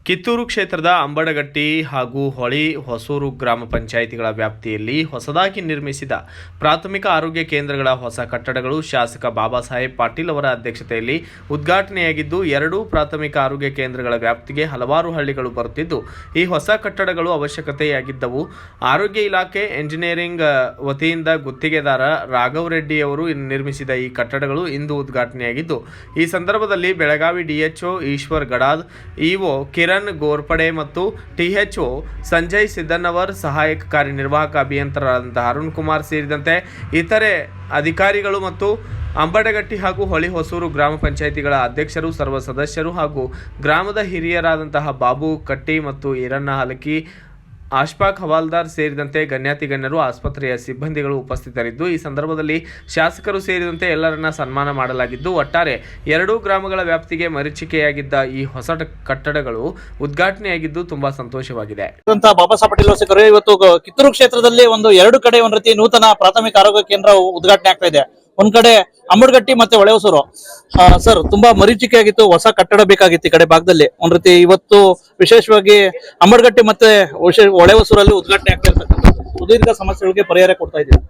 ಕಿತ್ತೂರು ಕ್ಷೇತ್ರದ ಅಂಬಡಗಟ್ಟಿ ಹಾಗೂ ಹೊಳಿ ಹೊಸೂರು ಗ್ರಾಮ ಪಂಚಾಯಿತಿಗಳ ವ್ಯಾಪ್ತಿಯಲ್ಲಿ ಹೊಸದಾಗಿ ನಿರ್ಮಿಸಿದ ಪ್ರಾಥಮಿಕ ಆರೋಗ್ಯ ಕೇಂದ್ರಗಳ ಹೊಸ ಕಟ್ಟಡಗಳು ಶಾಸಕ ಬಾಬಾ ಸಾಹೇಬ್ ಪಾಟೀಲ್ ಅವರ ಅಧ್ಯಕ್ಷತೆಯಲ್ಲಿ ಉದ್ಘಾಟನೆಯಾಗಿದ್ದು, ಎರಡೂ ಪ್ರಾಥಮಿಕ ಆರೋಗ್ಯ ಕೇಂದ್ರಗಳ ವ್ಯಾಪ್ತಿಗೆ ಹಲವಾರು ಹಳ್ಳಿಗಳು ಬರುತ್ತಿದ್ದು, ಈ ಹೊಸ ಕಟ್ಟಡಗಳು ಅವಶ್ಯಕತೆಯಾಗಿದ್ದವು. ಆರೋಗ್ಯ ಇಲಾಖೆ ಎಂಜಿನಿಯರಿಂಗ್ ವತಿಯಿಂದ ಗುತ್ತಿಗೆದಾರ ರಾಘವ್ ರೆಡ್ಡಿ ಅವರು ನಿರ್ಮಿಸಿದ ಈ ಕಟ್ಟಡಗಳು ಇಂದು ಉದ್ಘಾಟನೆಯಾಗಿದ್ದು, ಈ ಸಂದರ್ಭದಲ್ಲಿ ಬೆಳಗಾವಿ ಡಿಎಚ್ಒ ಈಶ್ವರ್ ಗಡಾದ್, ಇಒ ಕಿರಣ್ ಗೋರ್ಪಡೆ ಮತ್ತು ಟಿಎಚ್ಒ ಸಂಜಯ್ ಸಿದ್ದನ್ನವರ್, ಸಹಾಯಕ ಕಾರ್ಯನಿರ್ವಾಹಕ ಅಭಿಯಂತರರಾದಂತಹ ಅರುಣ್ ಕುಮಾರ್ ಸೇರಿದಂತೆ ಇತರೆ ಅಧಿಕಾರಿಗಳು ಮತ್ತು ಅಂಬಡಗಟ್ಟಿ ಹಾಗೂ ಹೊಳಿ ಹೊಸೂರು ಗ್ರಾಮ ಪಂಚಾಯಿತಿಗಳ ಅಧ್ಯಕ್ಷರು, ಸರ್ವ ಸದಸ್ಯರು ಹಾಗೂ ಗ್ರಾಮದ ಹಿರಿಯರಾದಂತಹ ಬಾಬು ಕಟ್ಟಿ ಮತ್ತು ಈರಣ್ಣ ಹಲಕಿ, ಆಶ್ಫಾಕ್ ಹವಾಲ್ದಾರ್ ಸೇರಿದಂತೆ ಗಣ್ಯಾತಿಗಣ್ಯರು, ಆಸ್ಪತ್ರೆಯ ಸಿಬ್ಬಂದಿಗಳು ಉಪಸ್ಥಿತರಿದ್ದು, ಈ ಸಂದರ್ಭದಲ್ಲಿ ಶಾಸಕರು ಸೇರಿದಂತೆ ಎಲ್ಲರನ್ನ ಸನ್ಮಾನ ಮಾಡಲಾಗಿದ್ದು, ಒಟ್ಟಾರೆ ಎರಡೂ ಗ್ರಾಮಗಳ ವ್ಯಾಪ್ತಿಗೆ ಮರೀಚಿಕೆಯಾಗಿದ್ದ ಈ ಹೊಸ ಕಟ್ಟಡಗಳು ಉದ್ಘಾಟನೆಯಾಗಿದ್ದು ತುಂಬಾ ಸಂತೋಷವಾಗಿದೆ. ಬಾಬಾ ಸಾಹೇಬ್ ಪಾಟೀಲ್ ಅವರ ಇವತ್ತು ಕಿತ್ತೂರು ಕ್ಷೇತ್ರದಲ್ಲಿ ಎರಡು ಕಡೆ ಒಂದ್ ರೀತಿ ನೂತನ ಪ್ರಾಥಮಿಕ ಆರೋಗ್ಯ ಕೇಂದ್ರ ಉದ್ಘಾಟನೆ ಆಗ್ತಾ ಇದೆ. ಒಂದ್ ಕಡೆ ಅಂಬಡಗಟ್ಟಿ ಮತ್ತೆ ಹೊಳೆಹೊಸೂರು. ಸರ್, ತುಂಬಾ ಮರೀಚಿಕೆಯಾಗಿತ್ತು, ಹೊಸ ಕಟ್ಟಡ ಬೇಕಾಗಿತ್ತು ಈ ಕಡೆ ಭಾಗದಲ್ಲಿ. ಒಂದ್ ರೀತಿ ಇವತ್ತು ವಿಶೇಷವಾಗಿ ಅಂಬಡಗಟ್ಟಿ ಮತ್ತೆ ಹೊಳೆಹೊಸೂರಲ್ಲಿ ಉದ್ಘಾಟನೆ ಆಗ್ತಾ ಇರ್ತಕ್ಕಂಥ ಸುದೀರ್ಘ ಸಮಸ್ಯೆಗಳಿಗೆ ಪರಿಹಾರ ಕೊಡ್ತಾ ಇದ್ದೀವಿ.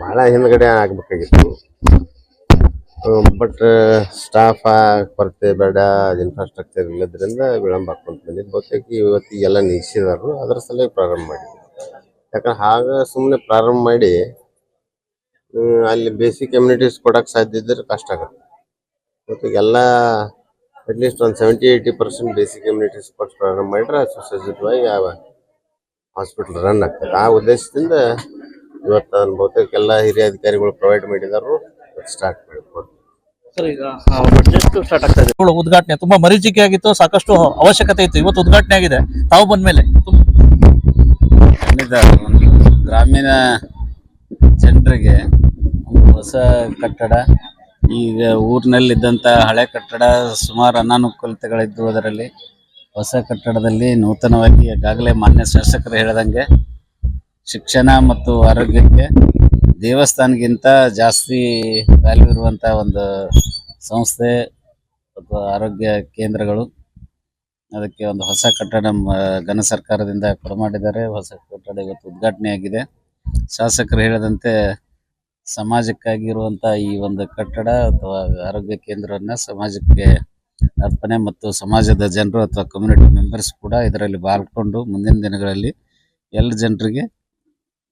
ಬಹಳ ಹಿಂದ್ಗಡೆ ಆಗ್ಬೇಕಾಗಿತ್ತು, ಬಟ್ ಸ್ಟಾಫ್ ಕೊರತೆ ಬೇಡ, ಇನ್ಫ್ರಾಸ್ಟ್ರಕ್ಚರ್ ಇಲ್ಲದ್ರಿಂದ ವಿಳಂಬ ಹಾಕೊಂತ ಬಂದಿದ್ದು. ಬಹುತೇಕ ಇವತ್ತಿಗೆಲ್ಲ ನಿಲ್ಲಿಸಿದಾರು, ಅದ್ರ ಸಲುವಾಗಿ ಪ್ರಾರಂಭ ಮಾಡಿದ್ವಿ. ಯಾಕಂದ್ರೆ ಹಾಗ ಸುಮ್ಮನೆ ಪ್ರಾರಂಭ ಮಾಡಿ ಅಲ್ಲಿ ಬೇಸಿಕ್ ಕಮ್ಯುನಿಟೀಸ್ ಕೊಡಕ್ಕೆ ಸಾಧ್ಯ ಇದ್ರೆ ಕಷ್ಟ ಆಗುತ್ತೆ. ಮತ್ತು ಎಲ್ಲ ಅಟ್ಲೀಸ್ಟ್ ಒಂದು 70-80% ಬೇಸಿಕ್ ಕಮ್ಯುನಿಟೀಸ್ ಕೊಟ್ಟು ಪ್ರಾರಂಭ ಮಾಡಿದ್ರೆ ಸುಸಜ್ಜಿತವಾಗಿ ಹಾಸ್ಪಿಟಲ್ ರನ್ ಆಗ್ತದೆ. ಆ ಉದ್ದೇಶದಿಂದ ಇವತ್ತು ಬಹುತೇಕ ಎಲ್ಲ ಹಿರಿಯ ಅಧಿಕಾರಿಗಳು ಪ್ರೊವೈಡ್ ಮಾಡಿದಾರು, ಸ್ಟಾರ್ಟ್ ಮಾಡಿಕೊಡ್ತೀವಿ. ಸರ್, ಈಗ ಸ್ಟಾರ್ಟ್ ಆಗ್ತಾ ಇದೆ ಉದ್ಘಾಟನೆ. ತುಂಬಾ ಮರೀಚಿಕೆ ಆಗಿತ್ತು, ಸಾಕಷ್ಟು ಅವಶ್ಯಕತೆ ಇತ್ತು. ಇವತ್ತು ಉದ್ಘಾಟನೆ ಆಗಿದೆ. ತಾವು ಬಂದ್ಮೇಲೆ ಗ್ರಾಮೀಣ ಜನರಿಗೆ ಹೊಸ ಕಟ್ಟಡ, ಈಗ ಊರಿನಲ್ಲಿದ್ದಂಥ ಹಳೆ ಕಟ್ಟಡ ಸುಮಾರು ಅನಾನುಕೂಲತೆಗಳಿದ್ದು, ಅದರಲ್ಲಿ ಹೊಸ ಕಟ್ಟಡದಲ್ಲಿ ನೂತನವಾಗಿ ಈಗಾಗಲೇ ಮಾನ್ಯ ಶಾಸಕರು ಹೇಳಿದಂಗೆ ಶಿಕ್ಷಣ ಮತ್ತು ಆರೋಗ್ಯಕ್ಕೆ ದೇವಸ್ಥಾನಕ್ಕಿಂತ ಜಾಸ್ತಿ ವ್ಯಾಲ್ಯೂ ಇರುವಂಥ ಒಂದು ಸಂಸ್ಥೆ ಅಥವಾ ಆರೋಗ್ಯ ಕೇಂದ್ರಗಳು. ಅದಕ್ಕೆ ಒಂದು ಹೊಸ ಕಟ್ಟಡ ಘನ ಸರ್ಕಾರದಿಂದ ಕೊಡಮಾಡಿದ್ದಾರೆ. ಹೊಸ ಕಟ್ಟಡ ಇವತ್ತು ಉದ್ಘಾಟನೆಯಾಗಿದೆ. ಶಾಸಕರು ಹೇಳಿದಂತೆ ಸಮಾಜಕ್ಕಾಗಿ ಇರುವಂಥ ಈ ಒಂದು ಕಟ್ಟಡ ಅಥವಾ ಆರೋಗ್ಯ ಕೇಂದ್ರವನ್ನು ಸಮಾಜಕ್ಕೆ ಅರ್ಪಣೆ ಮತ್ತು ಸಮಾಜದ ಜನರು ಅಥವಾ ಕಮ್ಯುನಿಟಿ ಮೆಂಬರ್ಸ್ ಕೂಡ ಇದರಲ್ಲಿ ಪಾಲ್ಗೊಂಡು ಮುಂದಿನ ದಿನಗಳಲ್ಲಿ ಎಲ್ಲ ಜನರಿಗೆ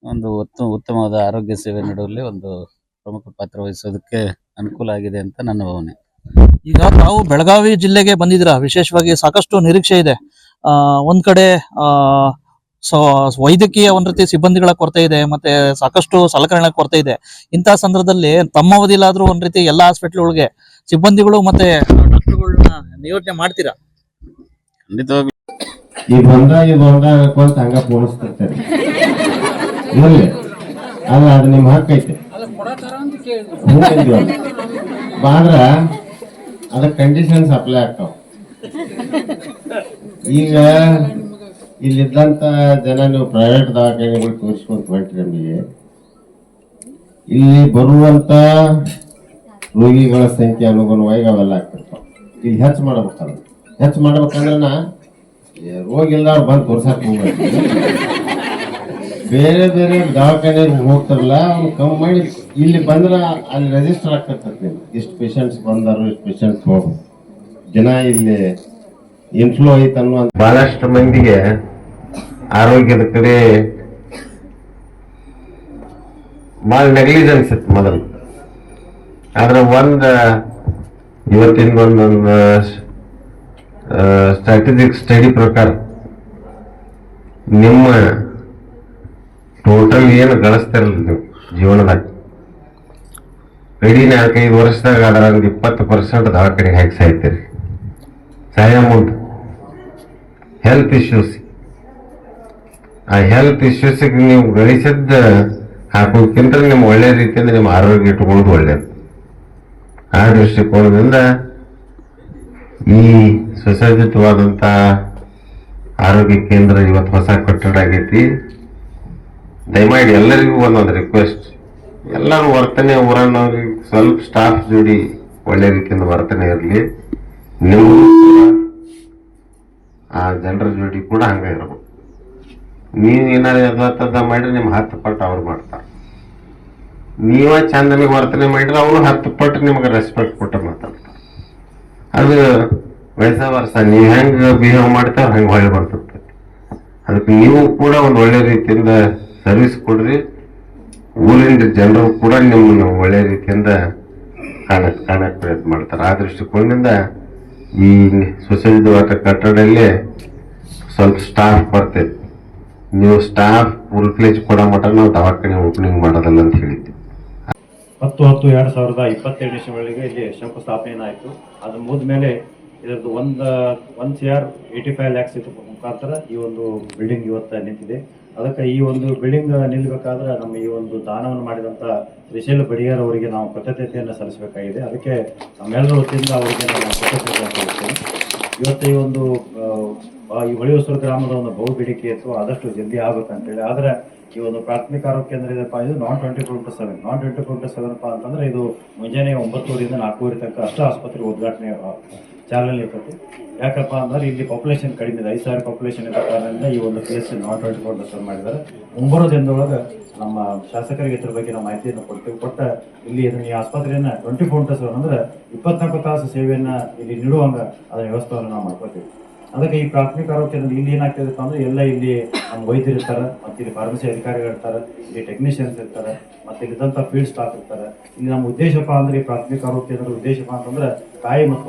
ಒಂದು ಉತ್ತಮವಾದ ಆರೋಗ್ಯ ಸೇವೆ ನೀಡುವಲ್ಲಿ ಒಂದು ಪ್ರಮುಖ ಪಾತ್ರ ವಹಿಸೋದಕ್ಕೆ ಅನುಕೂಲ ಆಗಿದೆ ಅಂತ ನನ್ನ ಭಾವನೆ. ಈಗ ತಾವು ಬೆಳಗಾವಿ ಜಿಲ್ಲೆಗೆ ಬಂದಿದ್ದೀರಾ, ವಿಶೇಷವಾಗಿ ಸಾಕಷ್ಟು ನಿರೀಕ್ಷೆ ಇದೆ. ಒಂದ್ ಕಡೆ ವೈದ್ಯಕೀಯ ಒಂದ್ ರೀತಿ ಸಿಬ್ಬಂದಿಗಳ ಕೊರತೆ ಇದೆ, ಮತ್ತೆ ಸಾಕಷ್ಟು ಸಲಕರಣೆ ಕೊರತೆ ಇದೆ. ಇಂತಹ ಸಂದರ್ಭದಲ್ಲಿ ತಮ್ಮ ಅವಧಿಲಾದ್ರೂ ಒಂದ್ ರೀತಿ ಎಲ್ಲಾ ಹಾಸ್ಪಿಟ್ಲ್ಗಳಿಗೆ ಸಿಬ್ಬಂದಿಗಳು ಮತ್ತೆ ಡಾಕ್ಟರ್ಗಳನ್ನ ನಿಯೋಜನೆ ಮಾಡ್ತೀರಾ? ಖಂಡಿತವಾಗ್ಲೂ. ಈ ಬಂದ ಹಾಕೊಂತ ಹಂಗ ಪೋಣಿಸ್ತಿರ್ತಾರೆ, ಅದು ನಿಮ್ಮ ಹಕ್ಕ ಐತೆ. ಬಾಂದ್ರ ಅದ ಕಂಡೀಷನ್ಸ್ ಅಪ್ಲೈ ಆಗ್ತಾವ. ಈಗ ಇಲ್ಲಿದ್ದಂತ ಜನ ನೀವು ಪ್ರೈವೇಟ್ ದವಾಖಾನೆಗಳು ತೋರಿಸ್ಕೊಂತ ಹೊಂಟ್ರಿ. ನಮಗೆ ಇಲ್ಲಿ ಬರುವಂತ ರೋಗಿಗಳ ಸಂಖ್ಯೆ ಅನುಗುಣವಾಗಿ ಅವೆಲ್ಲ ಆಗ್ತಿರ್ತಾವ. ಇಲ್ಲಿ ಹೆಚ್ಚು ಮಾಡ್ಬೇಕಲ್ಲ, ಹೆಚ್ಚು ಮಾಡ್ಬೇಕಂದ್ರೆ ರೋಗಿ ಇಲ್ದವ್ರು ಬಂದು ತೋರ್ಸಕ್ ಹೋಗ್ಬೇಕು. ಬೇರೆ ಬೇರೆ ದವಾಖಾನೆಗೆ ಹೋಗ್ತಾರಲ್ಲ, ಅವ್ನು ಕಮ್ಮಿ ಮಾಡಿ ಇಲ್ಲಿ ಬಂದ್ರೆ ಅಲ್ಲಿ ರಿಜಿಸ್ಟರ್ ಆಗ್ತಿರ್ತದೆ. ಇಷ್ಟು ಪೇಷಂಟ್ಸ್ ಬಂದರು, ಇಷ್ಟು ಪೇಷಂಟ್ಸ್ ಹೋಗ್ಬೇಕು, ಜನ ಇಲ್ಲಿ ಇನ್ಫ್ಲೋ ಐತೆ ಅನ್ನೋ ಬಹಳಷ್ಟು ಮಂದಿಗೆ ಆರೋಗ್ಯದ ಕಡೆ ಭಾಳ ನೆಗ್ಲಿಜೆನ್ಸ್ ಇತ್ತು ಮೊದಲು. ಆದ್ರೆ ಇವತ್ತಿನ ಒಂದೊಂದು ಸ್ಟ್ರಾಟಜಿಕ್ ಸ್ಟಡಿ ಪ್ರಕಾರ ನಿಮ್ಮ ಟೋಟಲ್ ಏನು ಗಳಿಸ್ತಿರಲ್ಲ ನೀವು ಜೀವನದಾಗ, ಇಡೀ 4-5 ವರ್ಷದಾಗ ಅದರ 20% ದವಾಖಾನೆಗೆ ಹಾಕಿ ಸಾಯ್ತೀರಿ. ಸಾಯ ಮುಂದೆ ಹೆಲ್ತ್ ಇಶ್ಯೂಸ್, ಆ ಹೆಲ್ತ್ ಇಶ್ಯೂಸಿಗೆ ನೀವು ಗಳಿಸಿದ್ದ ಹಾಕೋಕ್ಕಿಂತ ನಿಮ್ಮ ಒಳ್ಳೆ ರೀತಿಯಿಂದ ನಿಮ್ಮ ಆರೋಗ್ಯ ಇಟ್ಕೊಳ್ಳೋದು ಒಳ್ಳೇದು. ಆ ದೃಷ್ಟಿಕೋನದಿಂದ ಈ ಸುಸಜ್ಜಿತವಾದಂಥ ಆರೋಗ್ಯ ಕೇಂದ್ರ ಇವತ್ತು ಹೊಸ ಕಟ್ಟಡ ಆಗೈತಿ. ದಯಮಾಡಿ ಎಲ್ಲರಿಗೂ ಒಂದೊಂದು ರಿಕ್ವೆಸ್ಟ್, ಎಲ್ಲರೂ ವರ್ತನೆ ಊರನ್ನವ್ರಿಗೆ ಸ್ವಲ್ಪ ಸ್ಟಾಫ್ ಜೋಡಿ ಒಳ್ಳೆ ರೀತಿಯಿಂದ ವರ್ತನೆ ಇರಲಿ. ನೀವು ಆ ಜನರ ಜೋಡಿ ಕೂಡ ಹಂಗ ಇರ್ಬೇಕು. ನೀವು ಏನಾರು ಯಥಾತಥ ಮಾಡಿದ್ರೆ ನಿಮ್ 10 ಪಟ್ಟು ಅವ್ರು ಮಾಡ್ತಾರೆ. ನೀವ ಚಂದನಿಗೆ ವರ್ತನೆ ಮಾಡಿದ್ರೆ ಅವರು 10 ಪಟ್ಟು ನಿಮ್ಗೆ ರೆಸ್ಪೆಕ್ಟ್ ಕೊಟ್ಟು ಮಾತಾಡ್ತಾರೆ. ಅದು ವಯಸ್ಸ ವರ್ಷ ನೀವ್ ಹೆಂಗ್ ಬಿಹೇವ್ ಮಾಡ್ತಾರ ಹಂಗೆ ಹೊಳೆ ಬರ್ತದೆ. ಅದಕ್ಕೆ ನೀವು ಕೂಡ ಒಂದು ಒಳ್ಳೆ ರೀತಿಯಿಂದ ಸರ್ವಿಸ್ ಕೊಡ್ರಿ. ಊರಿನ ಜನರು ಕೂಡ ನಿಮ್ಮನ್ನು ಒಳ್ಳೆ ರೀತಿಯಿಂದ ಕಾಣಕ್ ಪ್ರಯತ್ನ ಮಾಡ್ತಾರೆ. ಆ ದೃಷ್ಟಿಕೋನದಿಂದ ಈ ಸೊಸೈಟಿ ಕಟ್ಟಡದಲ್ಲಿ ಸ್ವಲ್ಪ ಸ್ಟಾಫ್ ಬರ್ತೈತಿ. ನೀವು ಸ್ಟಾಫ್ ಫುಲ್ ಫ್ಲೇಜ್ ಕೊಡೋ ಮಟ್ಟ ನಾವು ದವಾಖಾನೆ ಓಪನಿಂಗ್ ಮಾಡೋದಲ್ಲ ಅಂತ ಹೇಳಿದ್ವಿ. 10/10/2022 ವೇಳೆಗೆ ಇಲ್ಲಿ ಶಂಕುಸ್ಥಾಪನೆ ಆಯಿತು. ಅದು ಮುಗಿದ್ಮೇಲೆ ಇದರದ್ದು 1 CR 85 lakhs ಮುಖಾಂತರ ಈ ಒಂದು ಬಿಲ್ಡಿಂಗ್ ಇವತ್ತು ನಿಂತಿದೆ. ಅದಕ್ಕೆ ಈ ಒಂದು ಬಿಲ್ಡಿಂಗ್ ನಿಲ್ಲಬೇಕಾದ್ರೆ ನಮ್ಮ ಈ ಒಂದು ದಾನವನ್ನು ಮಾಡಿದಂಥ ಶ್ರೀಶೈಲ ಬಡಿಯಾರ್ ಅವರಿಗೆ ನಾವು ಕೃತಜ್ಞತೆಯನ್ನು ಸಲ್ಲಿಸಬೇಕಾಗಿದೆ. ಅದಕ್ಕೆ ನಮ್ಮೆಲ್ಲರ ವತಿಯಿಂದ ಅವರಿಗೆ ನಾವು ಕೃತಜ್ಞತೆಯನ್ನು ಸಲ್ಲಿಸ್ತೇನೆ. ಇವತ್ತು ಈ ಒಂದು ಈ ಹೊಳೆಹೊಸೂರು ಗ್ರಾಮದ ಒಂದು ಬಹು ಬೇಡಿಕೆ ಇತ್ತು, ಆದಷ್ಟು ಜಲ್ದಿ ಆಗ್ಬೇಕಂತೇಳಿ. ಆದರೆ ಈ ಒಂದು ಪ್ರಾಥಮಿಕ ಆರೋಗ್ಯ ಕೇಂದ್ರ ಇದಪ್ಪ, ಇದು ನಾನ್ 24/7 ಅಂತಂದ್ರೆ ಇದು ಮುಂಜಾನೆ 9:00 4:00 ತನಕ ಅಷ್ಟೇ ಆಸ್ಪತ್ರೆ ಉದ್ಘಾಟನೆ ಚಾಲನೆ ಇರ್ತೈತಿ. ಯಾಕಪ್ಪ ಅಂದ್ರೆ ಇಲ್ಲಿ ಪಾಪ್ಯುಲೇಷನ್ ಕಡಿಮೆ ಇದೆ, 5,000 ಪಾಪ್ಯುಲೇಷನ್ ಇದ್ದ ಕಾರಣದಿಂದ ಈ ಒಂದು ಪ್ಲೇಸ್ ನಾನ್ 24/7 ಮಾಡಿದ್ದಾರೆ. ಮುಂಬರೋ ದಿನದೊಳಗೆ ನಮ್ಮ ಶಾಸಕರಿಗೆ ಇದ್ರ ಬಗ್ಗೆ ನಾವು ಮಾಹಿತಿಯನ್ನು ಕೊಡ್ತೇವೆ. ಇಲ್ಲಿ ಇದನ್ನ ಈ ಆಸ್ಪತ್ರೆಯನ್ನ 24/7 ಅಂದ್ರೆ 24 ತಾಸು ಸೇವೆಯನ್ನ ಇಲ್ಲಿ ನೀಡುವಂಗ ಅದರ ವ್ಯವಸ್ಥೆಯನ್ನು ನಾವು ಮಾಡ್ಕೊತೀವಿ. ಅದಕ್ಕೆ ಈ ಪ್ರಾಥಮಿಕ ಆರೋಗ್ಯ ಕೇಂದ್ರ ಇಲ್ಲಿ ಏನಾಗ್ತಿದೆಪ್ಪ ಅಂದ್ರೆ ಎಲ್ಲ ಇಲ್ಲಿ ನಮ್ಮ ವೈದ್ಯರು ಇರ್ತಾರೆ, ಮತ್ತೆ ಇಲ್ಲಿ ಫಾರ್ಮಸಿ ಅಧಿಕಾರಿಗಳು ಇರ್ತಾರೆ, ಇಲ್ಲಿ ಟೆಕ್ನಿಷಿಯನ್ಸ್ ಇರ್ತಾರೆ, ಮತ್ತೆ ಇಲ್ಲಿದ್ದಂಥ ಫೀಲ್ಡ್ ಸ್ಟಾಫ್ ಇರ್ತಾರೆ. ಇಲ್ಲಿ ನಮ್ಮ ಉದ್ದೇಶಪ್ಪ ಅಂದ್ರೆ ಈ ಪ್ರಾಥಮಿಕ ಆರೋಗ್ಯ ಕೇಂದ್ರದ ಉದ್ದೇಶಪ್ಪ ಅಂತಂದ್ರೆ ತಾಯಿ ಮತ್ತು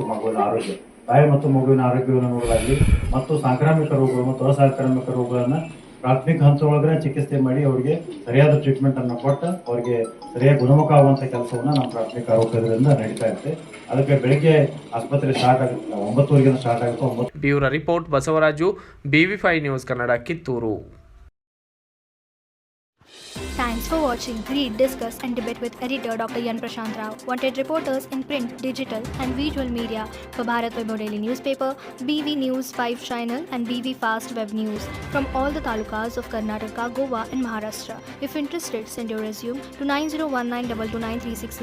ಮಗುವಿನ ಆರೋಗ್ಯವನ್ನು ನೋಡಲಾಗಲಿ, ಮತ್ತು ಸಾಂಕ್ರಾಮಿಕ ರೋಗಗಳು ಮತ್ತು ಅಸಾಂಕ್ರಾಮಿಕ ರೋಗಗಳನ್ನ ಪ್ರಾಥಮಿಕ ಹಂತದೊಳಗಡೆ ಚಿಕಿತ್ಸೆ ಮಾಡಿ ಅವರಿಗೆ ಸರಿಯಾದ ಟ್ರೀಟ್ಮೆಂಟ್ ಅನ್ನು ಕೊಟ್ಟು ಅವರಿಗೆ ಸರಿಯಾಗಿ ಗುಣಮುಖ ಆಗುವಂಥ ಕೆಲಸವನ್ನ ನಮ್ಮ ಪ್ರಾಥಮಿಕ ಆರೋಗ್ಯದಿಂದ ನಡೀತಾ ಇರುತ್ತೆ. ಅದಕ್ಕೆ ಬೆಳಿಗ್ಗೆ ಆಸ್ಪತ್ರೆ ಸ್ಟಾರ್ಟ್ ಆಗುತ್ತೆ, 9:00 ಸ್ಟಾರ್ಟ್ ಆಗುತ್ತೆ. Bureau report Basavaraju, BV5 news Kannada, Kittur. Thanks for watching. Read, discuss and debate with editor Dr. Yan Prashant Rao. Wanted reporters in print, digital and visual media for Bharat Vaibhav Daily Newspaper, BV News 5 Channel and BV Fast Web News from all the talukas of Karnataka, Goa and Maharashtra. If interested, send your resume to 9019229369.